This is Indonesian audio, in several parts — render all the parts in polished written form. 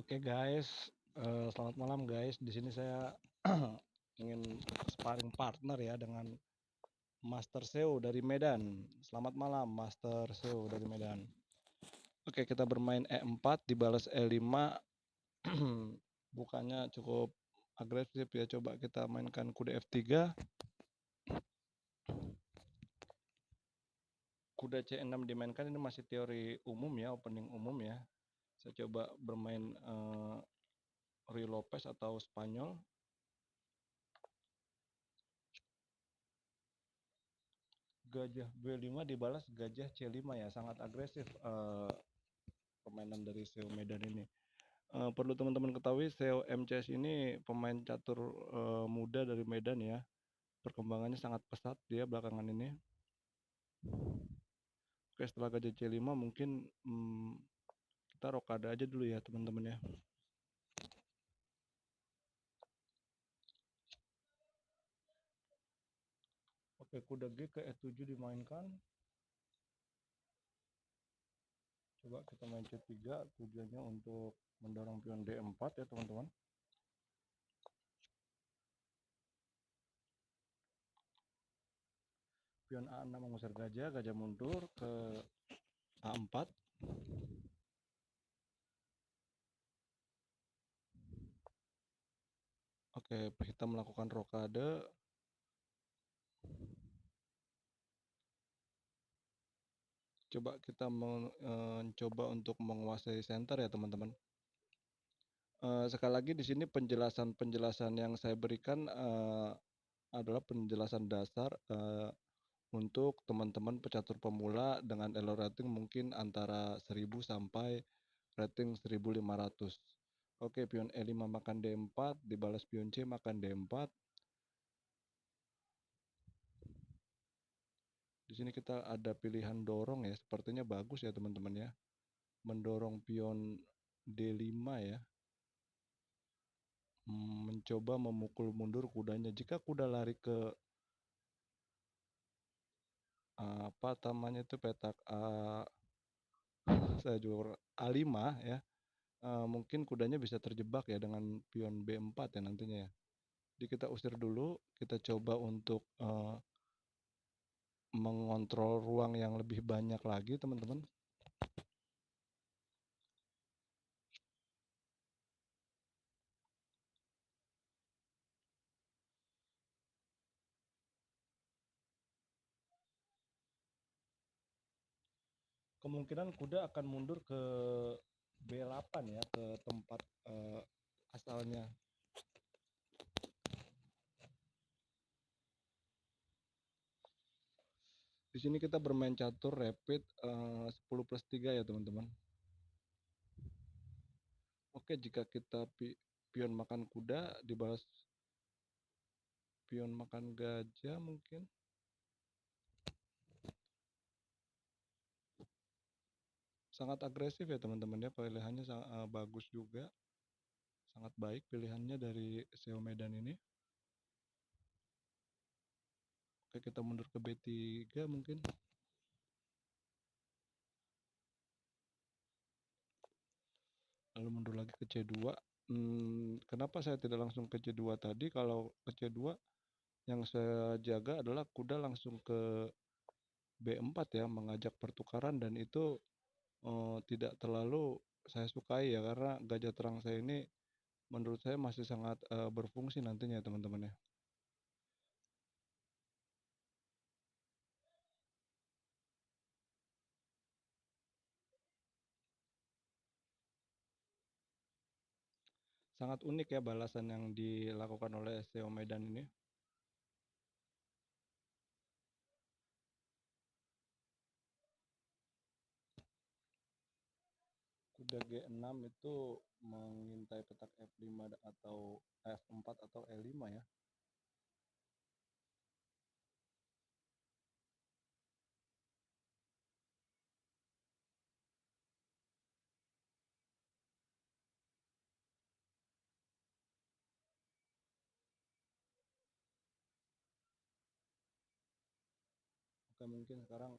Oke guys, selamat malam guys. Di sini saya ingin sparring partner ya dengan Master Seo dari Medan. Selamat malam Master Seo dari Medan. Oke, kita bermain E4 dibalas E5. Bukannya cukup agresif ya. Coba kita mainkan kuda F3. Kuda C6 dimainkan, ini masih teori umum ya, opening umum ya. Saya coba bermain Ruy Lopez atau Spanyol. Gajah B5 dibalas gajah C5 ya, sangat agresif permainan dari Seo Medan ini. Perlu teman-teman ketahui, Seo MCS ini pemain catur muda dari Medan ya. Perkembangannya sangat pesat dia belakangan ini. Oke, setelah gajah C5 mungkin kita rokade aja dulu ya teman-teman ya. Oke, kuda G ke E7 dimainkan. Coba kita main C3, tujuannya untuk mendorong pion D4 ya teman-teman. Pion A6 mengusir gajah, gajah mundur ke A4. Oke, hitam melakukan rokade. Coba kita mencoba untuk menguasai center ya teman-teman. Sekali lagi di sini penjelasan-penjelasan yang saya berikan adalah penjelasan dasar untuk teman-teman pecatur pemula dengan elo rating mungkin antara 1000 sampai rating 1500. Oke, pion E5 makan D4, dibalas pion C makan D4. Di sini kita ada pilihan dorong ya, sepertinya bagus ya teman-teman ya. Mendorong pion D5 ya. Mencoba memukul mundur kudanya. Jika kuda lari ke apa namanya itu petak saya juga A5 ya, mungkin kudanya bisa terjebak ya dengan pion B4 ya nantinya ya. Jadi kita usir dulu, kita coba untuk mengontrol ruang yang lebih banyak lagi teman-teman. Kemungkinan kuda akan mundur ke B8 ya, ke tempat asalnya. Di sini kita bermain catur rapid 10+3 ya teman-teman. Oke, jika kita pion makan kuda dibalas pion makan gajah mungkin. Sangat agresif ya teman-teman ya, pilihannya bagus juga. Sangat baik pilihannya dari Seo Medan ini. Oke, kita mundur ke B3 mungkin. Lalu mundur lagi ke C2. Kenapa saya tidak langsung ke C2 tadi? Kalau ke C2 yang saya jaga adalah kuda langsung ke B4 ya, mengajak pertukaran, dan itu tidak terlalu saya sukai ya, karena gajah terang saya ini menurut saya masih sangat berfungsi nantinya teman-teman ya. Sangat unik ya balasan yang dilakukan oleh Seo Medan ini. Kuda G6 itu mengintai petak F5 atau F4 atau E5 ya. Oke, mungkin sekarang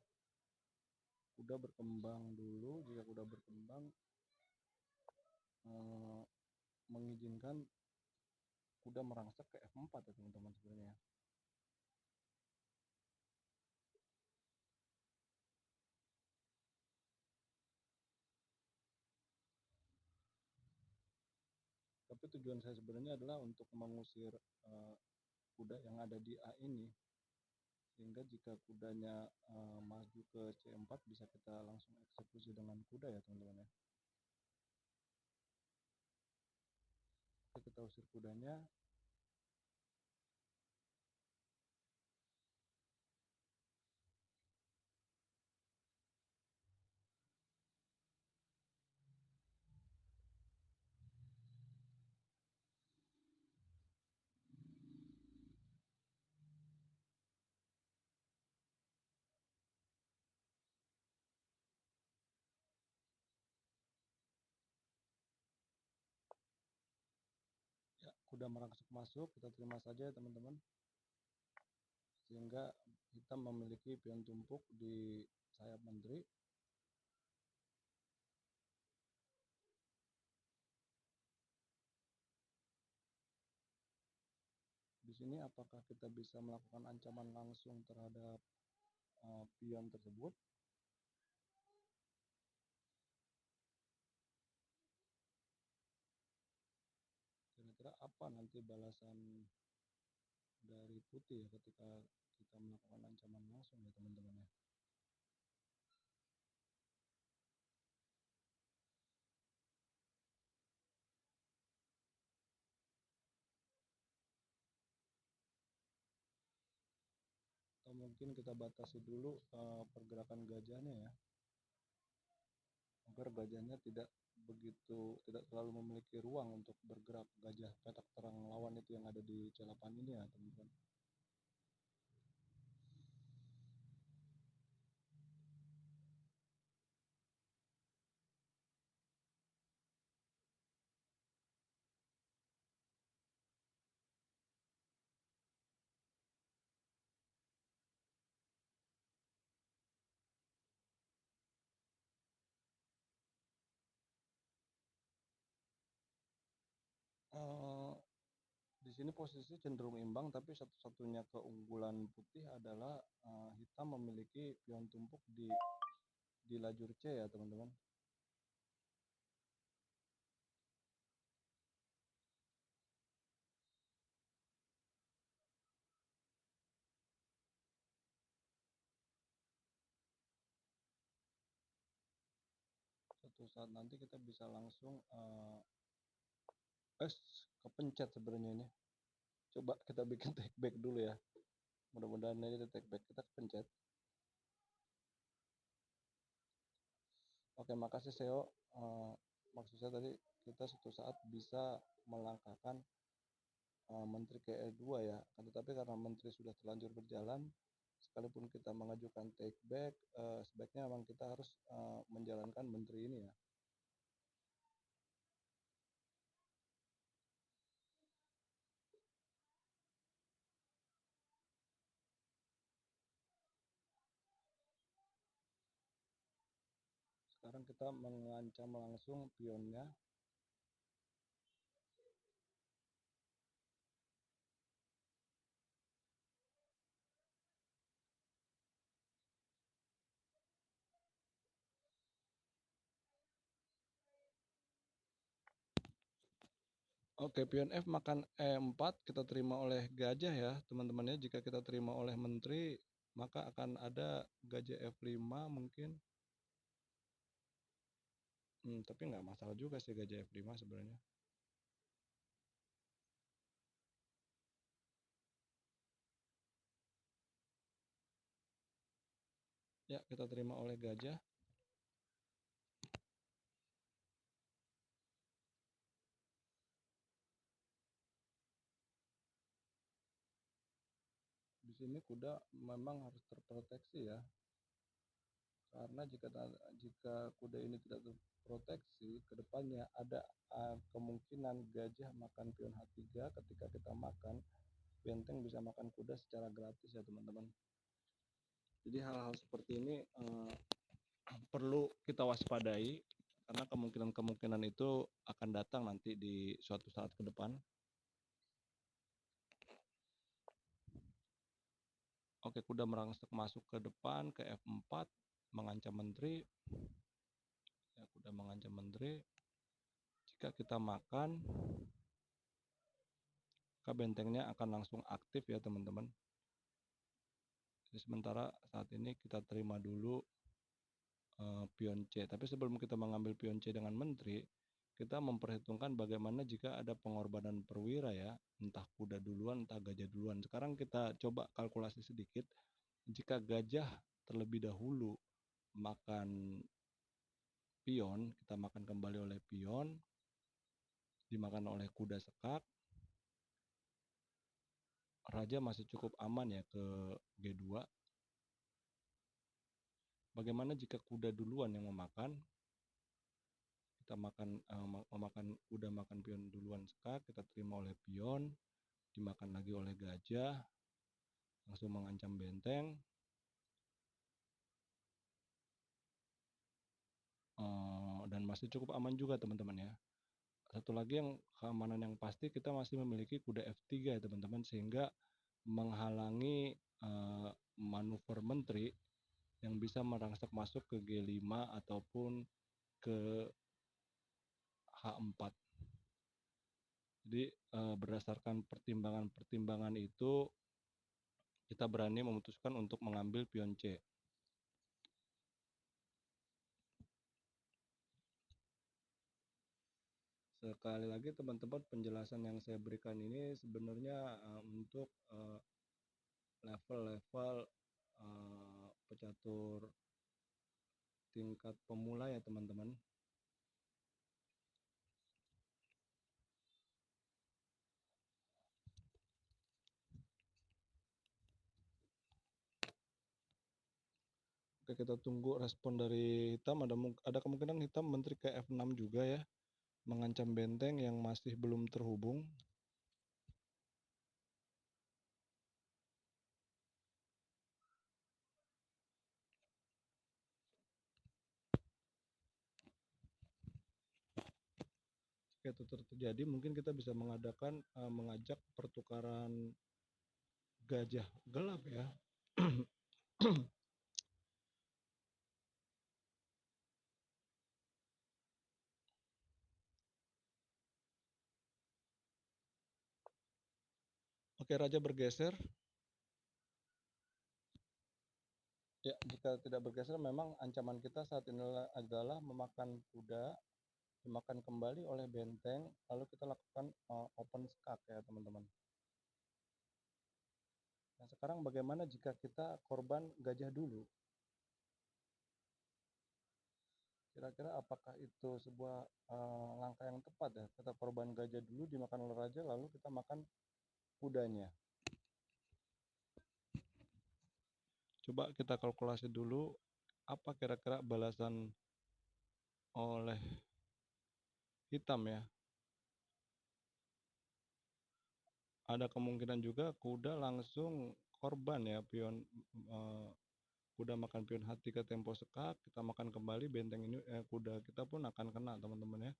kuda berkembang dulu. Jika kuda berkembang mengizinkan kuda merangsek ke F4 ya teman-teman sebenarnya. Tapi tujuan saya sebenarnya adalah untuk mengusir kuda yang ada di A ini, sehingga jika kudanya maju ke C4 bisa kita langsung eksekusi dengan kuda ya teman-teman ya. Kita usir kudanya. Ya, kuda merangsek masuk, kita terima saja ya teman-teman. Sehingga kita memiliki pion tumpuk di sayap menteri. Di sini apakah kita bisa melakukan ancaman langsung terhadap pion tersebut? Kira-kira apa nanti balasan dari putih ya ketika kita melakukan ancaman langsung ya teman-teman ya. Atau mungkin kita batasi dulu pergerakan gajahnya ya, agar gajahnya tidak terlalu memiliki ruang untuk bergerak. Gajah petak terang lawan itu yang ada di C8 ini ya teman-teman. Di sini posisi cenderung imbang, tapi satu-satunya keunggulan putih adalah hitam memiliki pion tumpuk di lajur C ya teman-teman. Suatu saat nanti kita bisa langsung kepencet sebenarnya ini. Coba kita bikin take back dulu ya. Mudah-mudahan ini take back, kita kepencet. Oke, makasih Seo. Maksud saya tadi kita suatu saat bisa melangkahkan menteri ke E2 ya. Tetapi karena menteri sudah terlanjur berjalan, sekalipun kita mengajukan take back, sebaiknya memang kita harus menjalankan menteri ini ya. Sekarang kita mengancam langsung pionnya. Oke, pion F makan E4, kita terima oleh gajah ya teman-teman ya. Jika kita terima oleh menteri, maka akan ada gajah F5 mungkin. Tapi nggak masalah juga sih gajah F5 sebenarnya. Ya, kita terima oleh gajah. Di sini kuda memang harus terproteksi ya. Karena jika kuda ini tidak terproteksi, ke depannya ada kemungkinan gajah makan pion H3. Ketika kita makan, benteng bisa makan kuda secara gratis ya teman-teman. Jadi hal-hal seperti ini perlu kita waspadai karena kemungkinan-kemungkinan itu akan datang nanti di suatu saat ke depan. Oke, kuda merangsek masuk ke depan ke F4, mengancam menteri. Ya, kuda mengancam menteri. Jika kita makan, maka bentengnya akan langsung aktif ya teman-teman. Jadi sementara saat ini kita terima dulu pion C. Tapi sebelum kita mengambil pion C dengan menteri, kita memperhitungkan bagaimana jika ada pengorbanan perwira ya, entah kuda duluan, entah gajah duluan. Sekarang kita coba kalkulasi sedikit. Jika gajah terlebih dahulu makan pion, kita makan kembali oleh pion, dimakan oleh kuda sekak, raja masih cukup aman ya ke G2. Bagaimana jika kuda duluan yang memakan? Kita memakan kuda makan pion duluan sekak, kita terima oleh pion, dimakan lagi oleh gajah, langsung mengancam benteng. Dan masih cukup aman juga teman-teman ya. Satu lagi yang keamanan yang pasti, kita masih memiliki kuda F3 ya teman-teman, sehingga menghalangi manuver menteri yang bisa merangsek masuk ke G5 ataupun ke H4. Jadi berdasarkan pertimbangan-pertimbangan itu, kita berani memutuskan untuk mengambil pion C. Sekali lagi teman-teman, penjelasan yang saya berikan ini sebenarnya untuk level-level pecatur tingkat pemula ya teman-teman. Oke, kita tunggu respon dari hitam. Ada kemungkinan hitam menteri ke F6 juga ya, mengancam benteng yang masih belum terhubung. Jika itu terjadi, mungkin kita bisa mengajak pertukaran gajah gelap ya. Oke, raja bergeser. Ya, jika tidak bergeser, memang ancaman kita saat ini adalah memakan kuda, dimakan kembali oleh benteng, lalu kita lakukan open skak ya teman-teman. Nah, sekarang bagaimana jika kita korban gajah dulu? Kira-kira apakah itu sebuah langkah yang tepat ya? Kita korban gajah dulu, dimakan oleh raja, lalu kita makan kudanya. Coba kita kalkulasi dulu, apa kira-kira balasan oleh hitam ya. Ada kemungkinan juga kuda langsung korban ya, kuda makan pion H3 tempo sekak, kita makan kembali benteng ini, kuda kita pun akan kena teman-teman ya.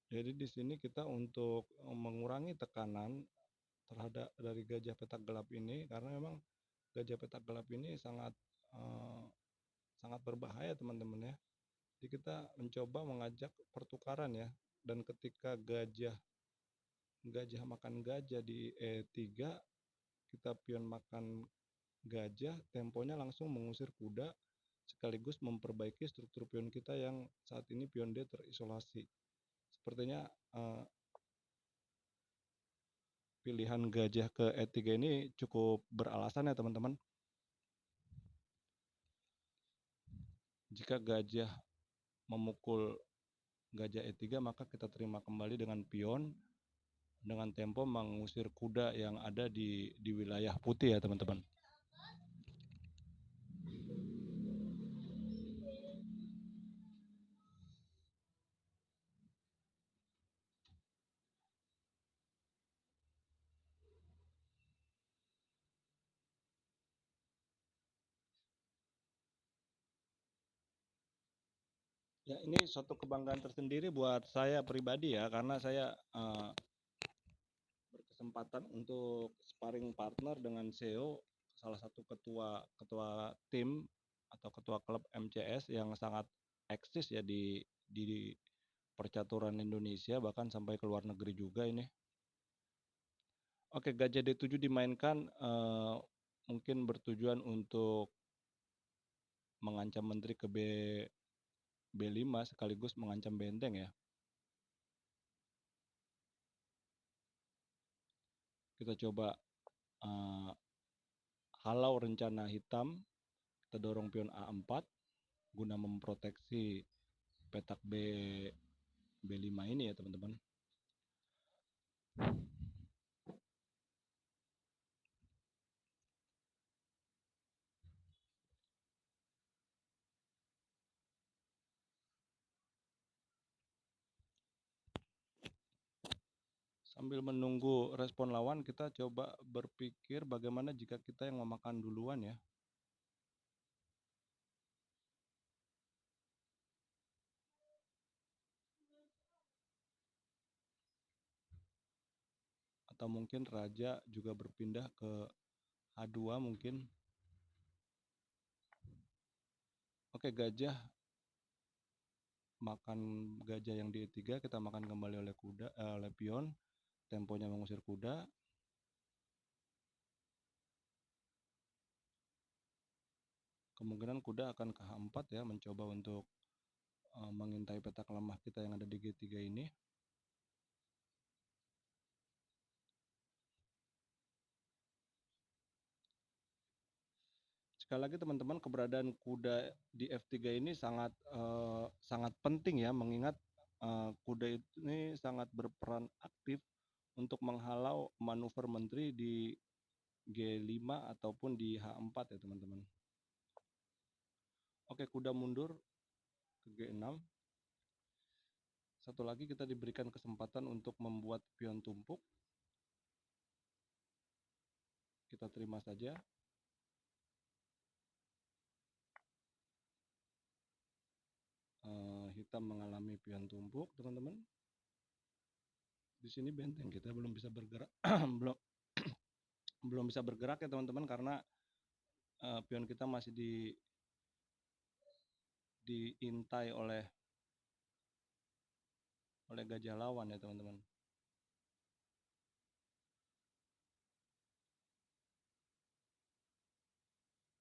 Jadi di sini kita untuk mengurangi tekanan terhadap dari gajah petak gelap ini, karena memang gajah petak gelap ini sangat berbahaya teman-teman ya. Jadi kita mencoba mengajak pertukaran ya, dan ketika gajah makan gajah di E3, kita pion makan gajah, temponya langsung mengusir kuda, sekaligus memperbaiki struktur pion kita yang saat ini pion D terisolasi. Sepertinya pilihan gajah ke E3 ini cukup beralasan ya teman-teman. Jika gajah memukul gajah E3, maka kita terima kembali dengan pion dengan tempo mengusir kuda yang ada di wilayah putih ya teman-teman. Ya, ini suatu kebanggaan tersendiri buat saya pribadi ya, karena saya berkesempatan untuk sparring partner dengan CEO, salah satu ketua ketua tim atau ketua klub MCS yang sangat eksis ya di percaturan Indonesia, bahkan sampai ke luar negeri juga ini. Oke, Gajah D7 dimainkan mungkin bertujuan untuk mengancam menteri ke B5 sekaligus mengancam benteng ya. Kita coba halau rencana hitam, kita dorong pion A4 guna memproteksi petak B5 ini ya teman-teman. Sambil menunggu respon lawan, kita coba berpikir bagaimana jika kita yang memakan duluan ya. Atau mungkin raja juga berpindah ke H2 mungkin. Oke, gajah yang di E3 kita makan kembali oleh oleh pion. Temponya mengusir kuda. Kemungkinan kuda akan ke H4 ya, mencoba untuk mengintai petak lemah kita yang ada di G3 ini. Sekali lagi teman-teman, keberadaan kuda di F3 ini sangat sangat penting ya, mengingat kuda ini sangat berperan aktif untuk menghalau manuver menteri di G5 ataupun di H4 ya teman-teman. Oke, kuda mundur ke G6. Satu lagi kita diberikan kesempatan untuk membuat pion tumpuk. Kita terima saja. Hitam mengalami pion tumpuk teman-teman. Di sini benteng kita belum bisa bergerak, belum bisa bergerak ya teman-teman, karena pion kita masih diintai oleh gajah lawan ya teman-teman.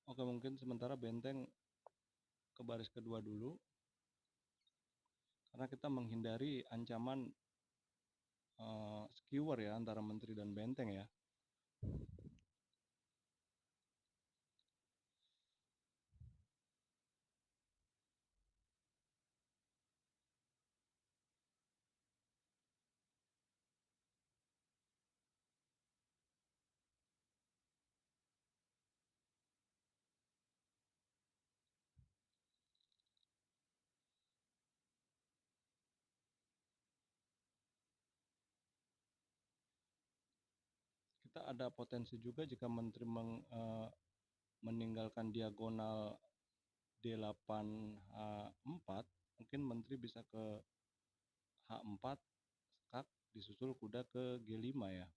Oke, mungkin sementara benteng ke baris kedua dulu, karena kita menghindari ancaman skewer ya antara menteri dan benteng ya. Kita ada potensi juga jika menteri meninggalkan diagonal D8 H4, mungkin menteri bisa ke H4 skak disusul kuda ke G5 ya,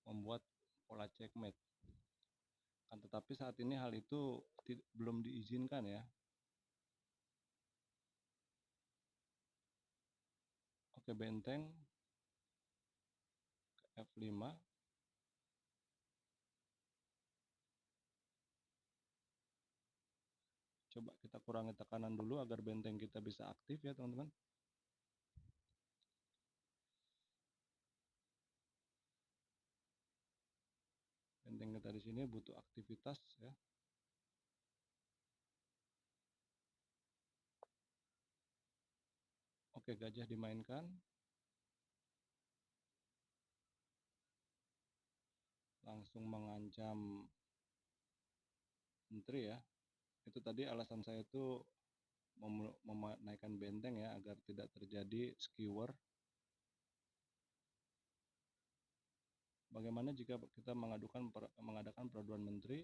membuat pola checkmate. Kan tetapi saat ini hal itu belum diizinkan ya. Oke, benteng ke F5. Coba kita kurangi tekanan dulu agar benteng kita bisa aktif ya teman-teman. Benteng kita di sini butuh aktivitas ya. Oke, gajah dimainkan. Langsung mengancam menteri ya. Itu tadi alasan saya itu menaikkan benteng ya, agar tidak terjadi skewer. Bagaimana jika kita mengadakan peraduan menteri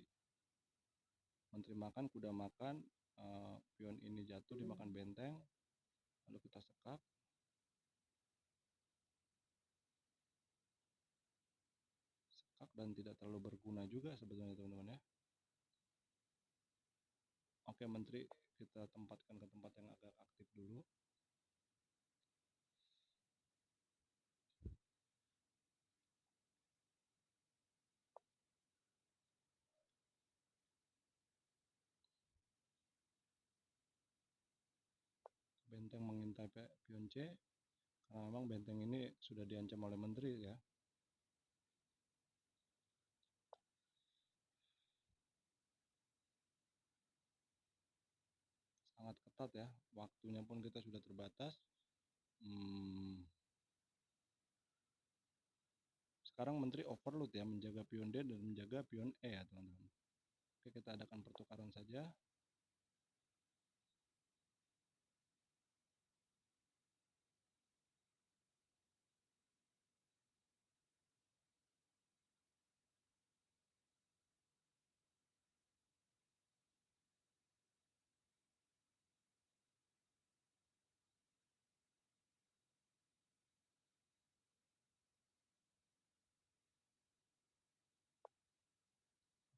makan, kuda makan, pion ini jatuh dimakan benteng. lalu kita sekap. Dan tidak terlalu berguna juga sebetulnya teman-teman ya. Oke, menteri kita tempatkan ke tempat yang agak aktif dulu. Benteng mengintai pion C, karena memang benteng ini sudah diancam oleh menteri ya. Sangat ketat ya, waktunya pun kita sudah terbatas. Sekarang menteri overload ya, menjaga pion D dan menjaga pion E ya teman-teman. Oke, kita adakan pertukaran saja.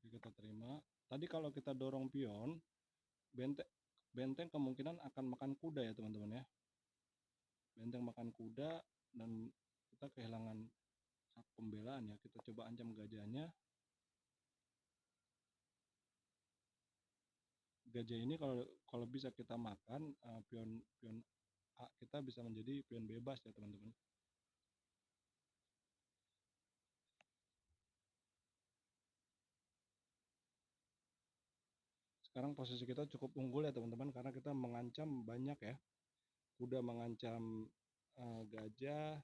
Oke, kita terima. Tadi kalau kita dorong pion, benteng kemungkinan akan makan kuda ya teman-teman ya. Benteng makan kuda dan kita kehilangan hak pembelaan ya. Kita coba ancam gajahnya. Gajah ini kalau bisa kita makan, pion A kita bisa menjadi pion bebas ya teman-teman. Sekarang posisi kita cukup unggul ya teman-teman, karena kita mengancam banyak ya. Kuda mengancam gajah.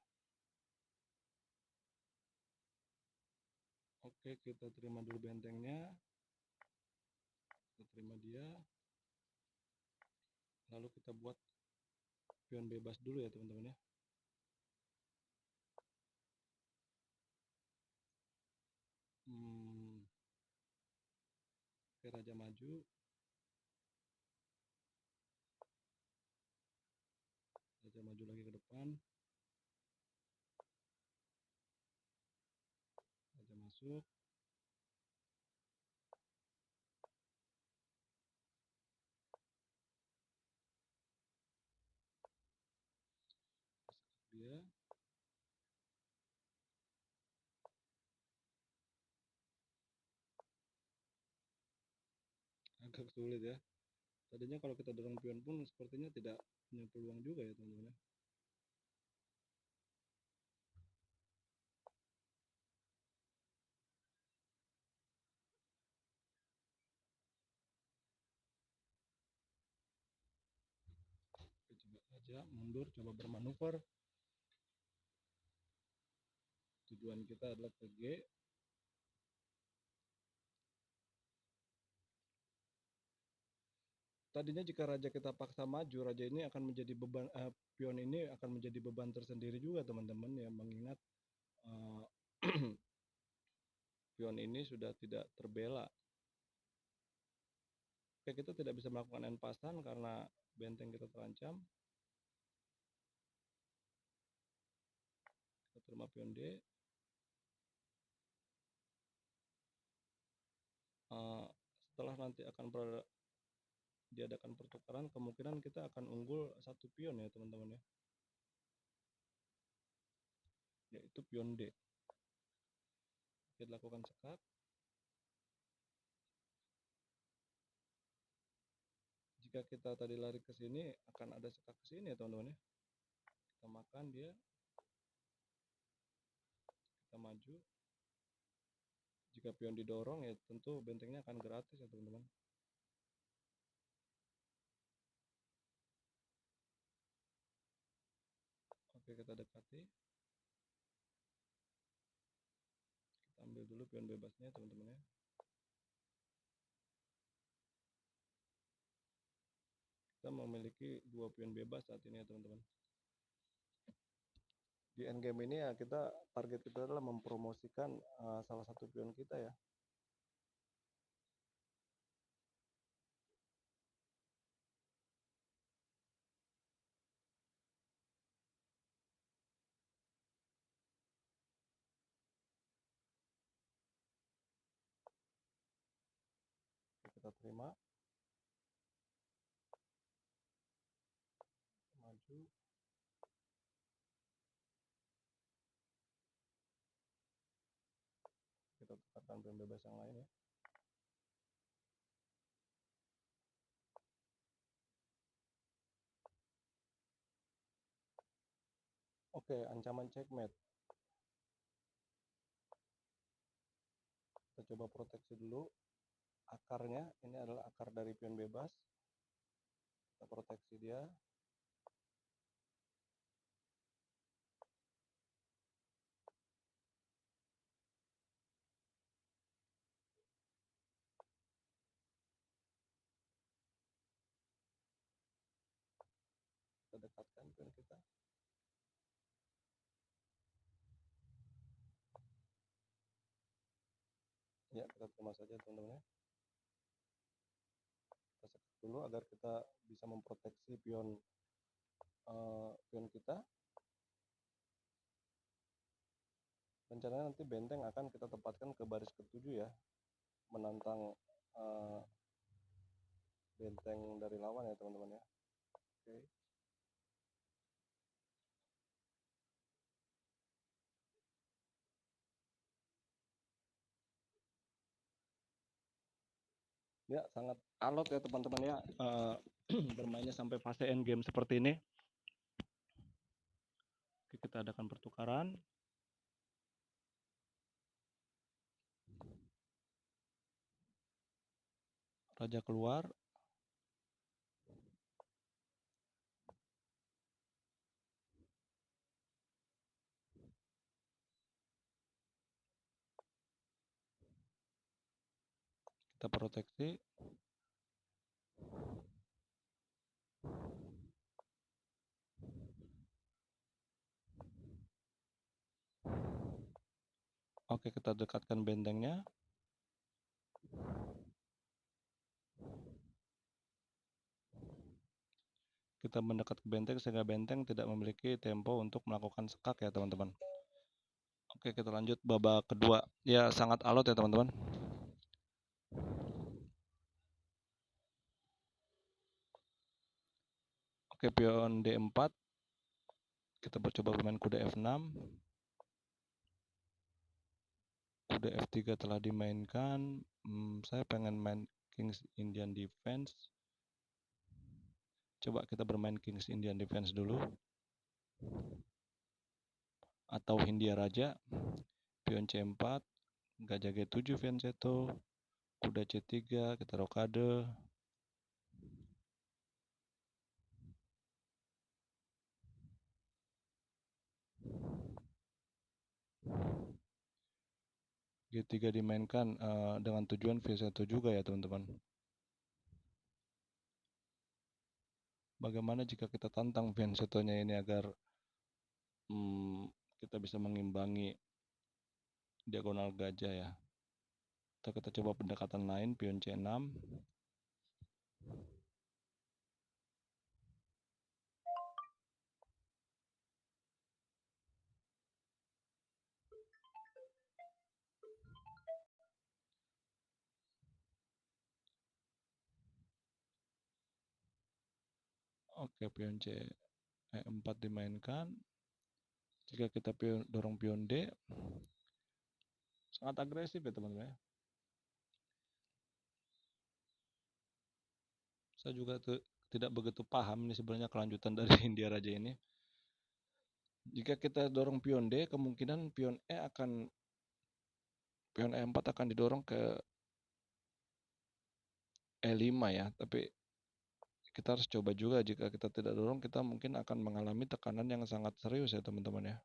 Oke, kita terima dulu bentengnya. Kita terima dia. Lalu kita buat pion bebas dulu ya teman-teman ya. Oke, raja maju. Raja maju lagi ke depan. Raja masuk. Dia. Agak sulit ya. Tadinya kalau kita dorong pion pun sepertinya tidak punya peluang juga ya teman-teman ya. Coba aja mundur, coba bermanuver. Tujuan kita adalah ke G. Tadinya jika raja kita paksa maju, raja ini akan menjadi beban, pion ini akan menjadi beban tersendiri juga teman-teman ya, mengingat pion ini sudah tidak terbela. Oke, kita tidak bisa melakukan end pasan karena benteng kita terancam. Kita terima pion D. Setelah nanti akan diadakan pertukaran, kemungkinan kita akan unggul satu pion ya teman-teman ya, yaitu pion D. Kita lakukan sekap. Jika kita tadi lari ke sini, akan ada sekap ke sini ya teman-teman ya. Kita makan dia. Kita maju. Jika pion didorong ya tentu bentengnya akan gratis ya teman-teman. Oke, kita dekati. Kita ambil dulu pion bebasnya teman-teman ya. Kita memiliki 2 pion bebas saat ini ya teman-teman. Di endgame ini ya target kita adalah mempromosikan salah satu pion kita ya. terima, maju, kita tekan pion bebas yang lain ya. Oke, ancaman checkmate. Kita coba proteksi dulu akarnya. Ini adalah akar dari pion bebas. Kita proteksi dia. Kita dekatkan pion kita. Ya, kita terima saja teman-teman ya. Kita sekat dulu agar kita bisa memproteksi pion kita. Rencananya nanti benteng akan kita tempatkan ke baris ke-7 ya, menantang benteng dari lawan ya teman-teman ya. Oke. Ya, sangat alot ya teman-teman ya, bermainnya sampai fase end game seperti ini. Oke, kita adakan pertukaran. Raja keluar. Kita proteksi. Oke, kita dekatkan bentengnya. Kita mendekat ke benteng sehingga benteng tidak memiliki tempo untuk melakukan sekak ya teman-teman. Oke, kita lanjut babak kedua. Ya, sangat alot ya teman-teman. Oke, pion D4. Kita mencoba bermain kuda F6. Kuda F3 telah dimainkan. Saya pengen main King's Indian Defense. Coba kita bermain King's Indian Defense dulu. Atau Hindia Raja. Pion C4. Gajah G7 fianchetto. Kuda C3. Kita rokade. G3 dimainkan dengan tujuan fianchetto juga ya teman-teman. Bagaimana jika kita tantang fianchettonya ini agar kita bisa mengimbangi diagonal gajah ya. Atau kita coba pendekatan lain, pion C6. Oke, pion C4 dimainkan. Jika kita dorong pion D, sangat agresif ya teman-teman ya. Saya juga tidak begitu paham ini sebenarnya kelanjutan dari Hindia Raja ini. Jika kita dorong pion D, kemungkinan pion E4 akan didorong ke E5 ya. Tapi kita harus coba juga, jika kita tidak dorong, kita mungkin akan mengalami tekanan yang sangat serius ya teman-teman ya.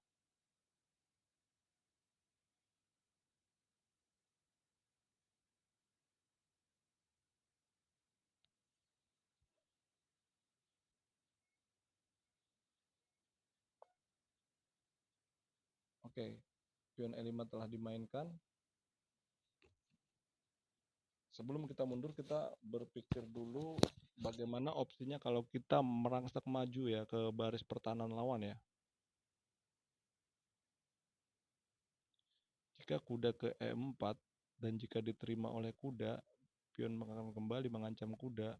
Oke, pion E5 telah dimainkan. Sebelum kita mundur, kita berpikir dulu bagaimana opsinya kalau kita merangsek maju ya ke baris pertahanan lawan ya. Jika kuda ke E4 dan jika diterima oleh kuda, pion akan kembali mengancam kuda.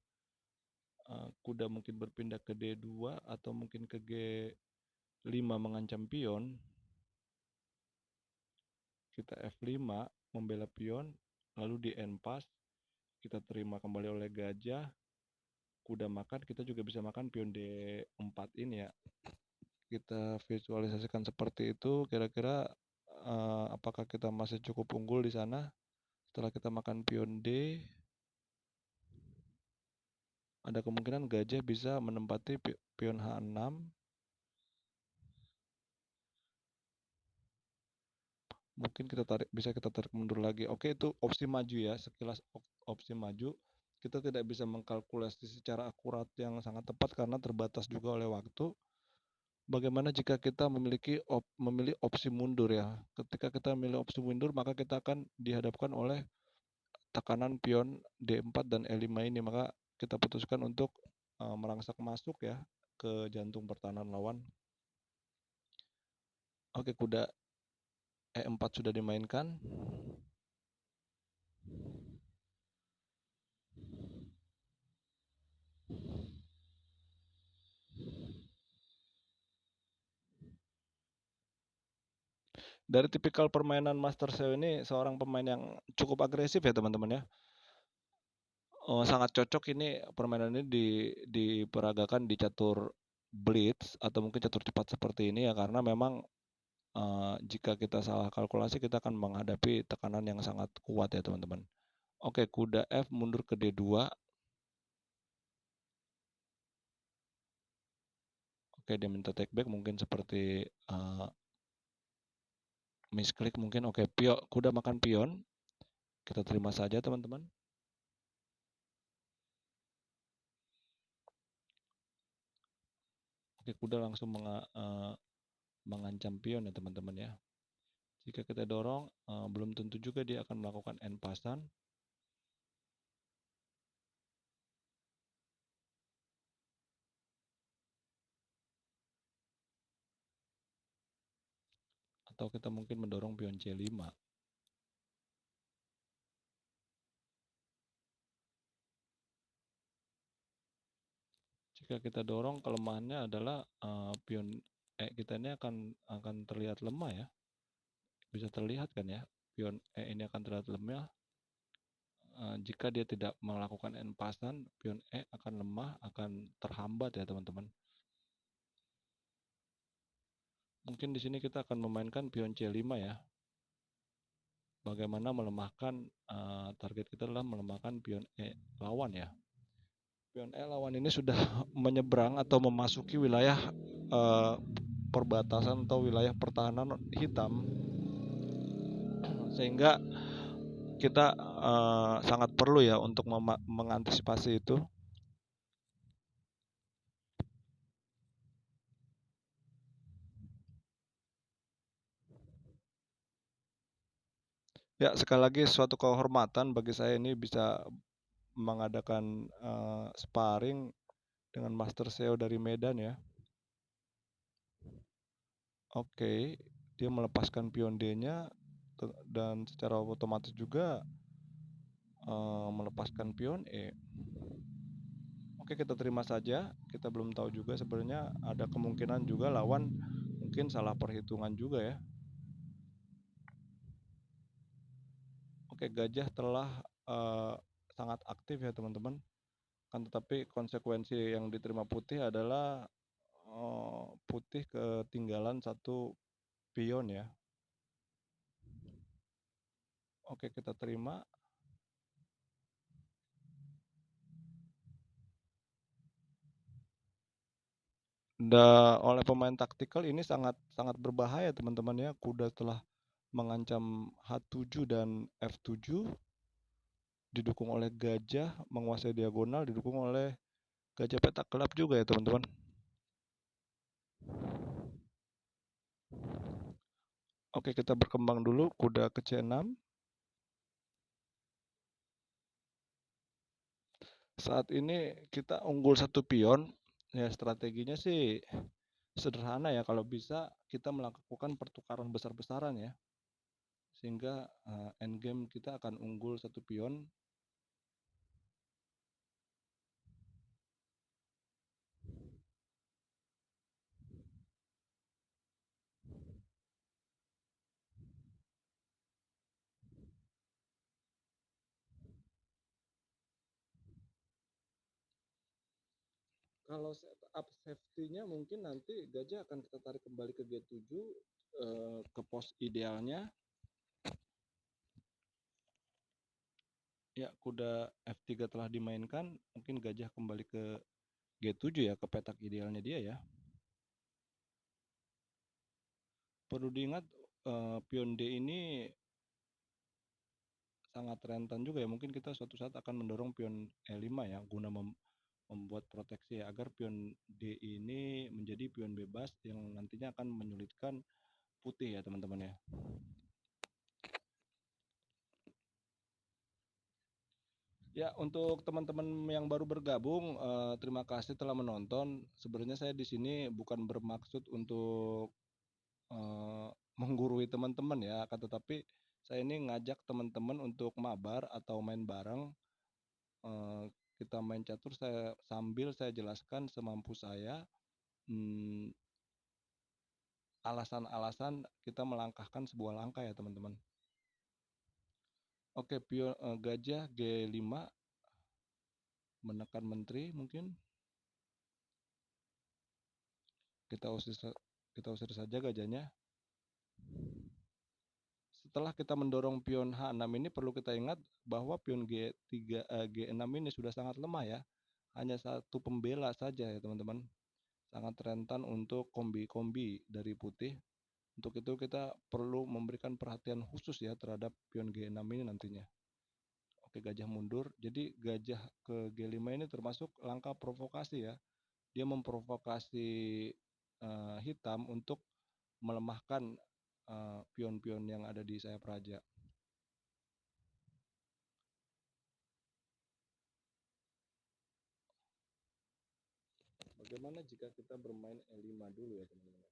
Kuda mungkin berpindah ke D2 atau mungkin ke G5 mengancam pion. Kita F5 membela pion, lalu di end pass kita terima kembali oleh gajah. Kuda makan, kita juga bisa makan pion D4 ini ya. Kita visualisasikan seperti itu, kira-kira apakah kita masih cukup unggul di sana? Setelah kita makan pion D, ada kemungkinan gajah bisa menempati pion H6. Mungkin bisa kita tarik mundur lagi. Oke, itu opsi maju ya. Sekilas opsi maju. Kita tidak bisa mengkalkulasi secara akurat yang sangat tepat karena terbatas juga oleh waktu. Bagaimana jika kita memilih opsi mundur ya? Ketika kita memilih opsi mundur, maka kita akan dihadapkan oleh tekanan pion D4 dan E5 ini. Maka kita putuskan untuk merangsak masuk ya ke jantung pertahanan lawan. Oke, kuda E4 sudah dimainkan. Dari tipikal permainan Master Chef ini, seorang pemain yang cukup agresif ya teman-teman ya. Sangat cocok ini permainan ini diperagakan di catur blitz atau mungkin catur cepat seperti ini ya, karena memang jika kita salah kalkulasi kita akan menghadapi tekanan yang sangat kuat ya teman-teman. Oke, kuda F mundur ke D2. Oke, dia minta take back mungkin seperti misklik mungkin. Oke, kuda makan pion. Kita terima saja teman-teman. Oke, kuda langsung mengancam pion ya teman-teman ya. Jika kita dorong, belum tentu juga dia akan melakukan end passan. Atau kita mungkin mendorong pion C5. Jika kita dorong, kelemahannya adalah pion E kita ini akan terlihat lemah ya. Bisa terlihat kan ya, pion E ini akan terlihat lemah. Jika dia tidak melakukan end passan, pion E akan lemah, akan terhambat ya teman-teman. Mungkin di sini kita akan memainkan pion C5 ya. Bagaimana melemahkan, target kita adalah melemahkan pion E lawan ya. Pion E lawan ini sudah menyeberang atau memasuki wilayah perbatasan atau wilayah pertahanan hitam, sehingga kita sangat perlu ya untuk mengantisipasi itu. Ya, sekali lagi suatu kehormatan bagi saya ini bisa mengadakan sparring dengan Master Seo dari Medan ya. Oke, dia melepaskan pion D-nya dan secara otomatis juga melepaskan pion E. Oke, kita terima saja. Kita belum tahu juga sebenarnya, ada kemungkinan juga lawan mungkin salah perhitungan juga ya. Oke, gajah telah sangat aktif ya teman-teman. Kan tetapi konsekuensi yang diterima putih adalah putih ketinggalan satu pion ya. Oke, kita terima. Oleh pemain taktikal ini sangat sangat berbahaya teman-teman ya. Kuda telah mengancam H7 dan F7, didukung oleh gajah menguasai diagonal, didukung oleh gajah petak gelap juga ya teman-teman. Oke, kita berkembang dulu, kuda ke C6. Saat ini kita unggul satu pion. Ya, strateginya sih sederhana ya, kalau bisa kita melakukan pertukaran besar-besaran ya. Sehingga endgame kita akan unggul satu pion. Kalau setup safety-nya mungkin nanti gajah akan kita tarik kembali ke G7, ke pos idealnya. Ya, kuda F3 telah dimainkan, mungkin gajah kembali ke G7 ya, ke petak idealnya dia ya. Perlu diingat, pion D ini sangat rentan juga ya, mungkin kita suatu saat akan mendorong pion E5 ya, guna membuat proteksi ya, agar pion D ini menjadi pion bebas yang nantinya akan menyulitkan putih ya teman-teman ya. Ya, untuk teman-teman yang baru bergabung, terima kasih telah menonton. Sebenarnya saya di sini bukan bermaksud untuk eh, menggurui teman-teman ya, akan tetapi saya ini ngajak teman-teman untuk mabar atau main bareng. Eh, kita main catur, sambil saya jelaskan semampu saya hmm, alasan-alasan kita melangkahkan sebuah langkah ya teman-teman. Oke, gajah G5 menekan menteri mungkin. Kita usir saja gajahnya. Setelah kita mendorong pion H6 ini, perlu kita ingat bahwa pion G6 ini sudah sangat lemah ya. Hanya satu pembela saja ya teman-teman. Sangat rentan untuk kombi-kombi dari putih. Untuk itu kita perlu memberikan perhatian khusus ya terhadap pion G6 ini nantinya. Oke, gajah mundur. Jadi gajah ke G5 ini termasuk langkah provokasi ya. Dia memprovokasi hitam untuk melemahkan pion-pion yang ada di sayap raja. Bagaimana jika kita bermain E5 dulu ya teman-teman?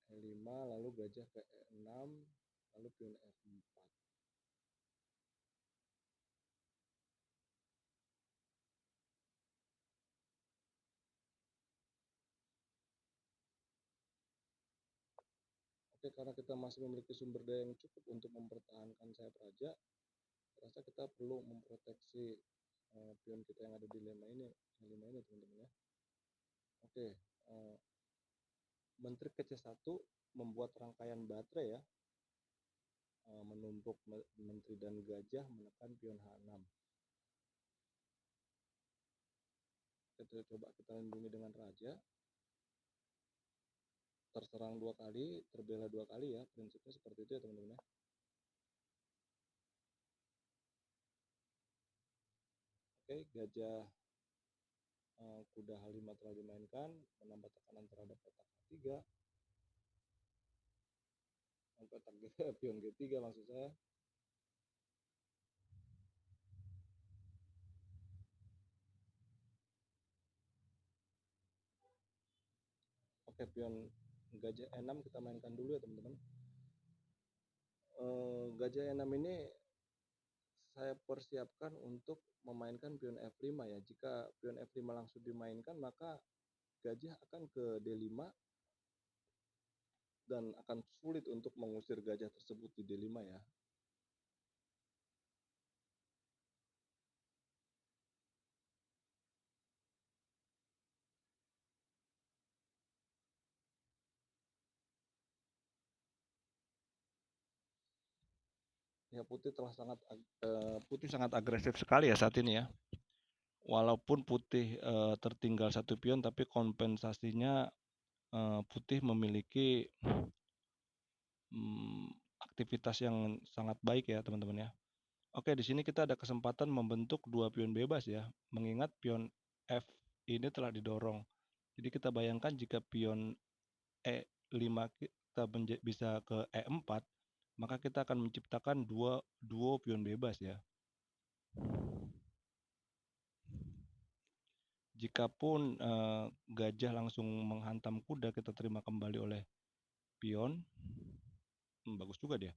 E5 lalu gajah ke E6 lalu pion F4. Oke, karena kita masih memiliki sumber daya yang cukup untuk mempertahankan sayap raja, rasa kita perlu memproteksi pion kita yang ada di E5 ini teman-teman ya. Oke, menteri ke C1 membuat rangkaian baterai ya, menumpuk menteri dan gajah menekan pion H6. Kita coba kita lindungi dengan raja. Terserang 2 kali, terbela 2 kali ya, prinsipnya seperti itu ya teman-teman ya. Oke, gajah kuda H5 telah dimainkan, menambah tekanan terhadap petak H3. Petak pion G3 maksud saya. Oke, pion gajah E6 kita mainkan dulu ya teman-teman. Gajah E6 ini saya persiapkan untuk memainkan pion F5 ya. Jika pion F5 langsung dimainkan, maka gajah akan ke D5 dan akan sulit untuk mengusir gajah tersebut di D5 ya. Ya, putih sangat agresif sekali ya saat ini ya. Walaupun putih tertinggal satu pion, tapi kompensasinya putih memiliki aktivitas yang sangat baik ya teman-teman ya. Oke, di sini kita ada kesempatan membentuk 2 pion bebas ya, mengingat pion F ini telah didorong. Jadi kita bayangkan jika pion E5 kita bisa ke E4, maka kita akan menciptakan duo pion bebas ya. Jikapun gajah langsung menghantam kuda, kita terima kembali oleh pion. Bagus juga dia.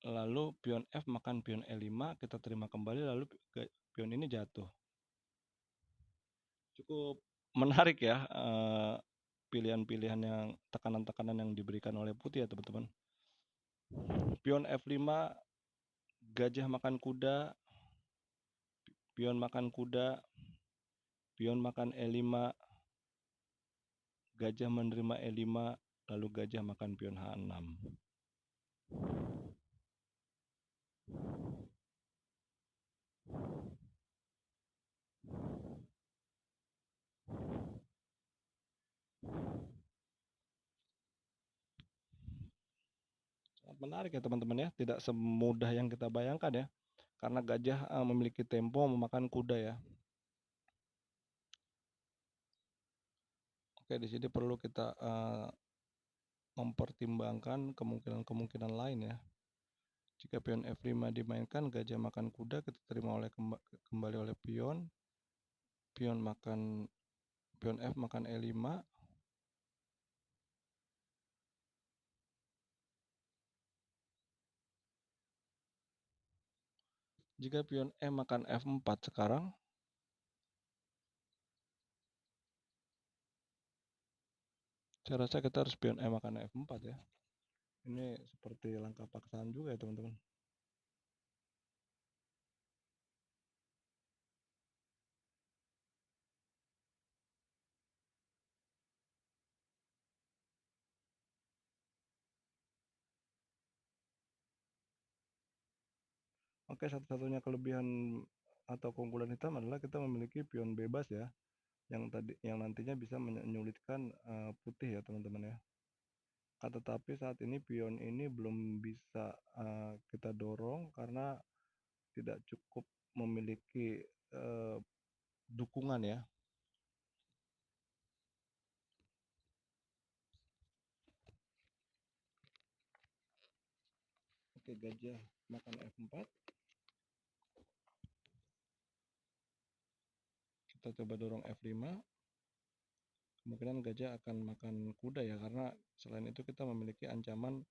Lalu pion F makan pion E5, kita terima kembali, lalu pion ini jatuh. Cukup menarik ya pilihan-pilihan yang tekanan-tekanan yang diberikan oleh putih ya teman-teman. Pion F5, gajah makan kuda, pion makan kuda, pion makan E5, gajah menerima E5, lalu gajah makan pion H6. Sangat menarik ya teman-teman ya, tidak semudah yang kita bayangkan ya, karena gajah memiliki tempo memakan kuda ya. Oke, di sini perlu kita mempertimbangkan kemungkinan-kemungkinan lain ya. Jika pion F5 dimainkan, gajah makan kuda, kita terima kembali oleh pion. Pion F makan E5. Jika pion E makan F4 sekarang, saya rasa kita harus pion E makan F4 ya. Ini seperti langkah paksaan juga ya teman-teman. Oke, satu-satunya kelebihan atau keunggulan hitam adalah kita memiliki pion bebas ya, yang nantinya bisa menyulitkan putih ya teman-teman ya. Tetapi saat ini pion ini belum bisa kita dorong karena tidak cukup memiliki dukungan ya. Oke, gajah makan F4. Kita coba dorong F5. Kemungkinan gajah akan makan kuda ya, karena selain itu kita memiliki ancaman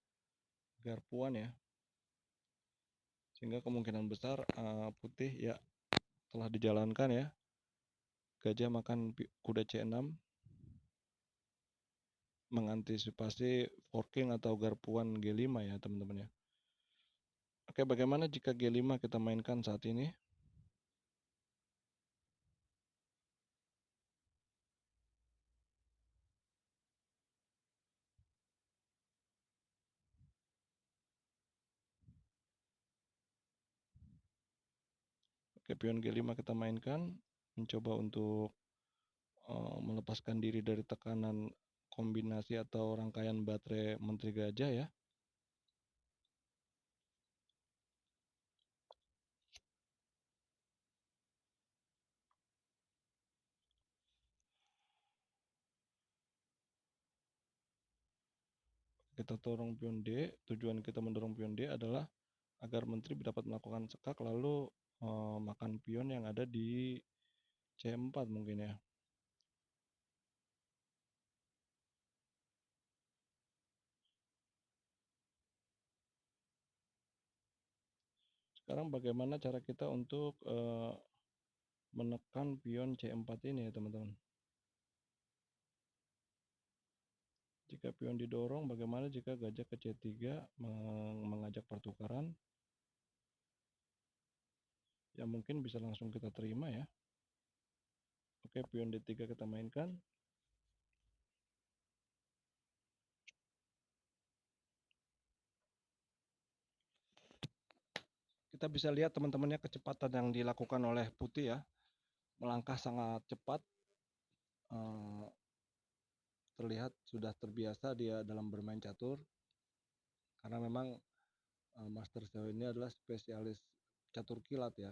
garpuan ya. Sehingga kemungkinan besar putih ya telah dijalankan ya. Gajah makan kuda C6, mengantisipasi forking atau garpuan G5 ya teman-teman ya. Oke, bagaimana jika G5 kita mainkan saat ini? Oke, pion G5 kita mainkan, mencoba untuk melepaskan diri dari tekanan kombinasi atau rangkaian baterai Menteri Gajah ya. Kita dorong pion D. Tujuan kita mendorong pion D adalah agar Menteri dapat melakukan sekak lalu makan pion yang ada di C4 mungkin ya. Sekarang bagaimana cara kita untuk menekan pion C4 ini ya teman-teman. Jika pion didorong, bagaimana jika gajah ke C3 mengajak pertukaran? Ya mungkin bisa langsung kita terima ya. Oke, pion D3 kita mainkan. Kita bisa lihat teman-temannya kecepatan yang dilakukan oleh putih ya. Melangkah sangat cepat. Terlihat sudah terbiasa dia dalam bermain catur. Karena memang Master Xiao ini adalah spesialis catur kilat ya.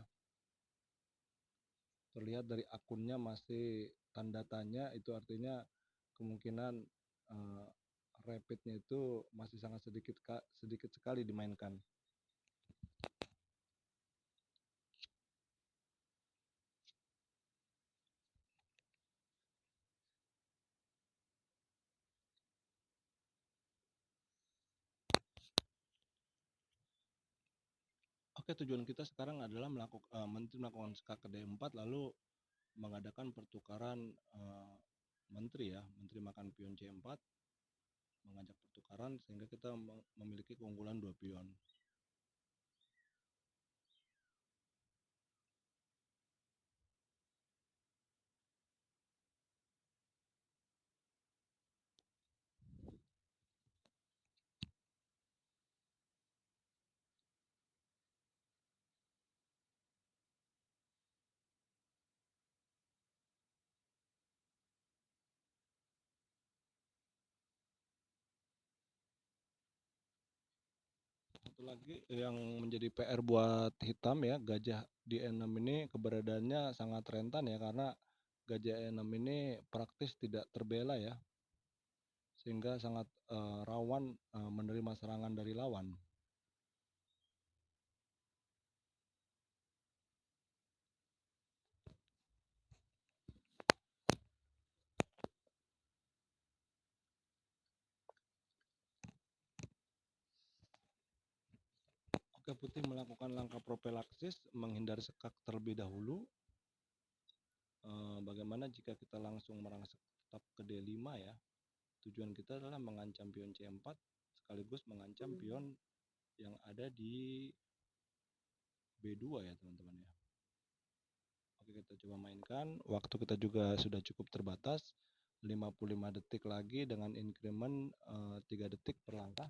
Terlihat dari akunnya masih tanda tanya, itu artinya kemungkinan rapidnya itu masih sangat sedikit sekali dimainkan. Oke, tujuan kita sekarang adalah melakukan skak ke D4 lalu mengadakan pertukaran menteri ya. Menteri makan pion C4, mengajak pertukaran sehingga kita memiliki keunggulan 2 pion. Satu lagi yang menjadi PR buat hitam ya, gajah di E6 ini keberadaannya sangat rentan ya, karena gajah E6 ini praktis tidak terbela ya, sehingga sangat rawan menerima serangan dari lawan. Oke, putih melakukan langkah propelaksis menghindari sekak terlebih dahulu. Bagaimana jika kita langsung merangsek tetap ke D5 ya? Tujuan kita adalah mengancam pion C4 sekaligus mengancam pion yang ada di B2 ya teman-teman ya. Oke, kita coba mainkan. Waktu kita juga sudah cukup terbatas, 55 detik lagi dengan increment 3 detik per langkah.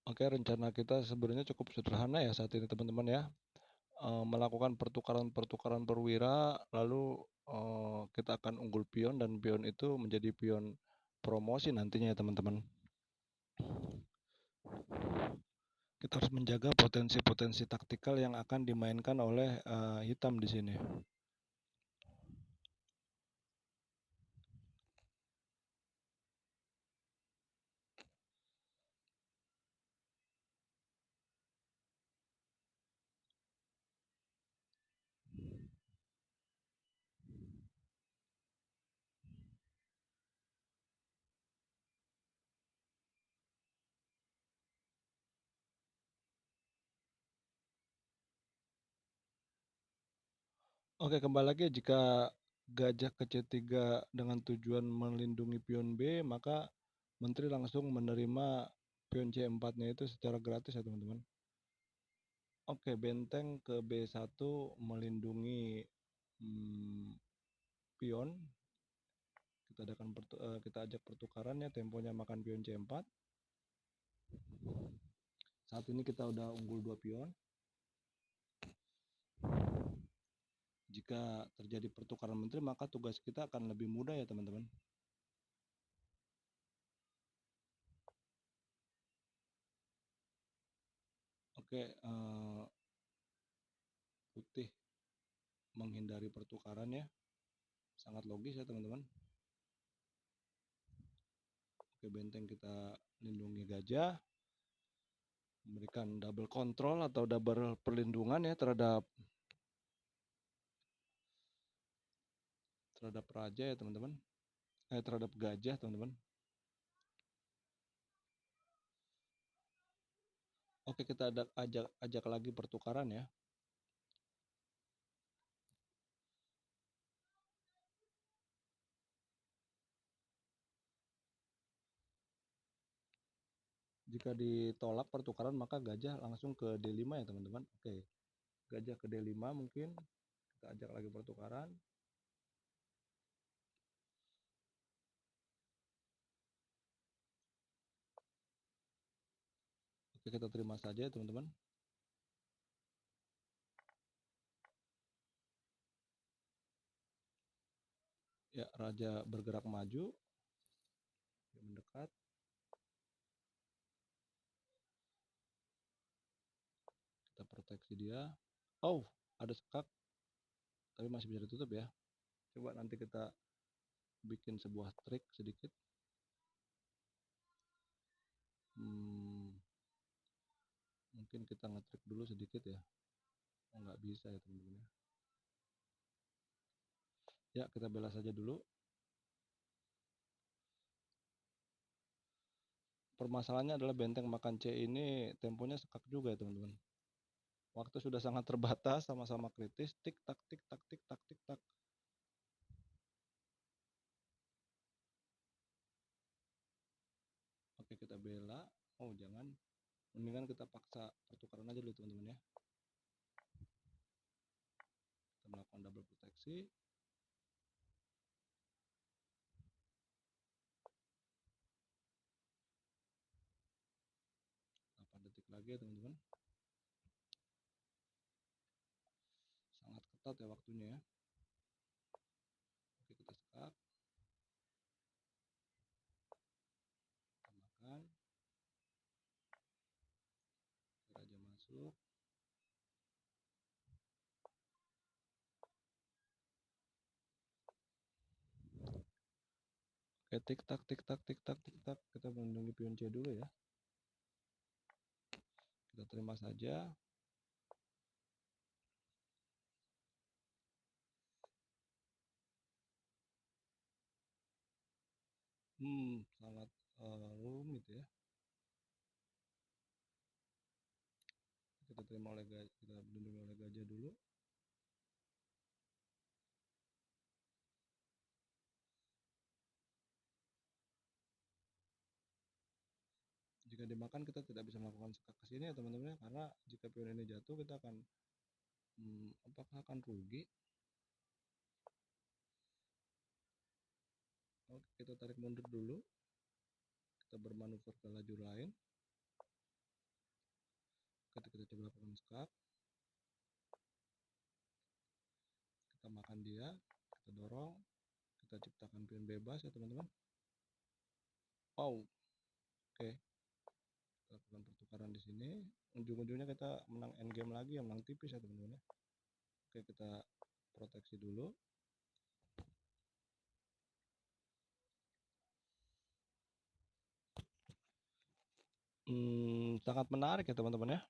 Oke, rencana kita sebenarnya cukup sederhana ya saat ini teman-teman ya. Melakukan pertukaran perwira, lalu kita akan unggul pion dan pion itu menjadi pion promosi nantinya ya teman-teman. Kita harus menjaga potensi-potensi taktikal yang akan dimainkan oleh hitam di sini. Oke, kembali lagi, jika gajah ke C3 dengan tujuan melindungi pion B, maka menteri langsung menerima pion C4-nya itu secara gratis ya teman-teman. Oke, benteng ke B1 melindungi pion. Kita ajak pertukaran ya, temponya makan pion C4. Saat ini kita udah unggul 2 pion. Jika terjadi pertukaran menteri, maka tugas kita akan lebih mudah ya teman-teman. Oke, putih menghindari pertukaran ya, sangat logis ya teman-teman. Oke, benteng kita lindungi gajah, memberikan double control atau double perlindungan ya terhadap raja ya teman-teman, terhadap gajah teman-teman. Oke, kita ajak lagi pertukaran ya. Jika ditolak pertukaran, maka gajah langsung ke D5 ya teman-teman. Oke, gajah ke D5 mungkin. Kita ajak lagi pertukaran. Oke, kita terima saja ya teman-teman. Ya, raja bergerak maju. Mendekat. Kita proteksi dia. Oh, ada sekak. Tapi masih bisa ditutup ya. Coba nanti kita bikin sebuah trik sedikit. Mungkin kita ngetrik dulu sedikit ya. Oh, nggak bisa ya teman-teman. Ya, kita bela saja dulu. Permasalahannya adalah benteng makan C ini temponya sekak juga ya teman-teman. Waktu sudah sangat terbatas, sama-sama kritis, tik tak tik tak tik tak tik tak. Oke, kita bela. Oh, jangan. Mendingan kita paksa pertukaran aja dulu teman-teman ya. Kita melakukan double proteksi. 8 detik lagi ya teman-teman. Sangat ketat ya waktunya ya. Oke, kita sekat. Tambahkan. Raja masuk. Oke, tik tak tik tak tik tak tik tak. Kita melindungi pion C dulu ya. Kita terima saja. Sangat rumit ya. Kita terima oleh gajah, kita melindungi oleh gajah dulu. Jika dimakan kita tidak bisa melakukan sekak ke sini ya teman-teman ya, karena jika pion ini jatuh kita akan apakah akan rugi. Oke, kita tarik mundur dulu. Kita bermanuver ke lajur lain. Ketika kita coba lakukan sekak, kita makan dia, kita dorong, kita ciptakan pion bebas ya teman-teman. Wow, oke. Kita lakukan pertukaran di sini. Ujung-ujungnya kita menang endgame lagi, yang menang tipis ya teman-teman ya. Oke, kita proteksi dulu. Sangat menarik ya teman-teman ya.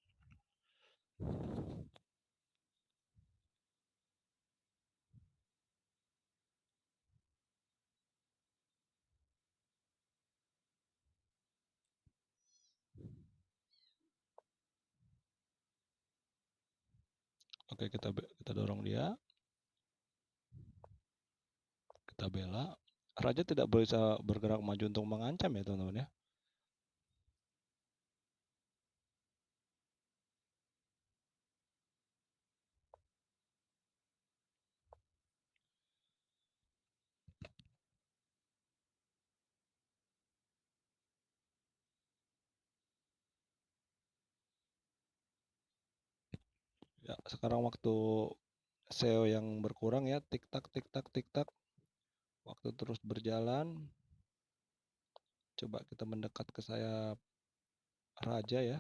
Oke, kita dorong dia. Kita bela. Raja tidak bisa bergerak maju untuk mengancam ya teman-teman ya. Ya, sekarang waktu SEO yang berkurang ya, tik tak tik tak tik tak. Waktu terus berjalan. Coba kita mendekat ke sayap raja ya.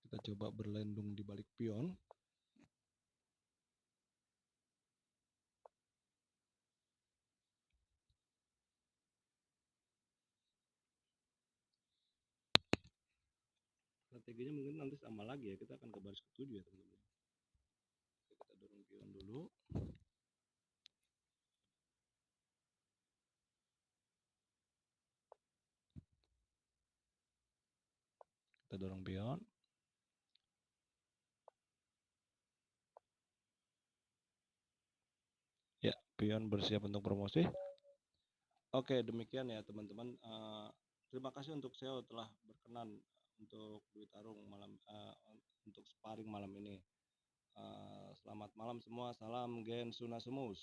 Kita coba berlindung di balik pion. Strateginya mungkin nanti sama lagi ya, kita akan ke baris ke-7 ya teman-teman. Kita dorong pion dulu. Kita dorong pion. Ya, pion bersiap untuk promosi. Oke, demikian ya teman-teman. Terima kasih untuk SEO telah berkenan untuk Dwi Tarung malam untuk sparring malam ini. Selamat malam semua. Salam Gen Sunasumus.